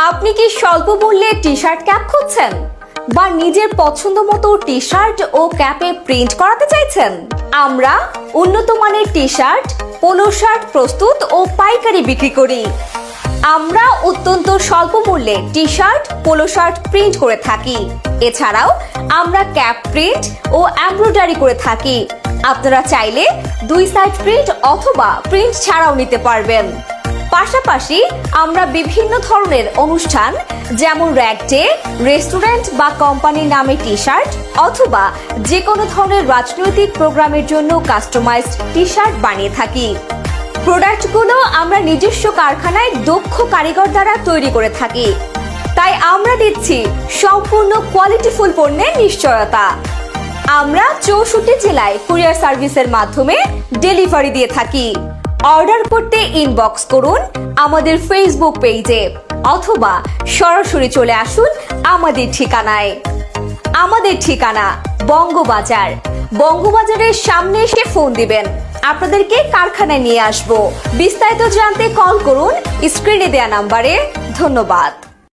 আপনি কি স্বল্প মূল্যে টি শার্ট ক্যাপ খুঁজছেন বা নিজের পছন্দ মতো টি শার্ট ও ক্যাপে প্রিন্ট করাতে চাইছেন? আমরা উন্নত মানের টি শার্ট, পোলো শার্ট প্রস্তুত ও পাইকারি বিক্রি করি। আমরা অত্যন্ত স্বল্প মূল্যে T shirt, polo shirt print করে থাকি। এছাড়াও আমরা ক্যাপ প্রিন্ট ও এমব্রয়ডারি করে থাকি। আপনারা চাইলে 2 সাইড প্রিন্ট অথবা প্রিন্ট ছাড়াও নিতে পারবেন। পাশাপাশি আমরা বিভিন্ন ধরনের অনুষ্ঠান যেমন র্যাগ ডে, রেস্টুরেন্ট বা কোম্পানির নামে টি শার্ট অথবা যে কোনো ধরনের রাজনৈতিক প্রোগ্রামের জন্য কাস্টমাইজড টি শার্ট বানিয়ে থাকি। প্রোডাক্টগুলো আমরা নিজস্ব কারখানায় দক্ষ কারিগর দ্বারা তৈরি করে থাকি, তাই আমরা দিচ্ছি সম্পূর্ণ কোয়ালিটিফুল পণ্যের নিশ্চয়তা। আমরা 64 জেলায় কুরিয়ার সার্ভিসের মাধ্যমে ডেলিভারি দিয়ে থাকি। অর্ডার করতে ইনবক্স করুন আমাদের ফেসবুক পেজে অথবা সরাসরি চলে আসুন আমাদের ঠিকানায়। আমাদের ঠিকানা বঙ্গবাজার। বঙ্গবাজারের সামনে এসে ফোন দিবেন, আপনাদেরকে কারখানায় নিয়ে আসব। বিস্তারিত জানতে কল করুন স্ক্রিনে দেয়া নাম্বারে। ধন্যবাদ।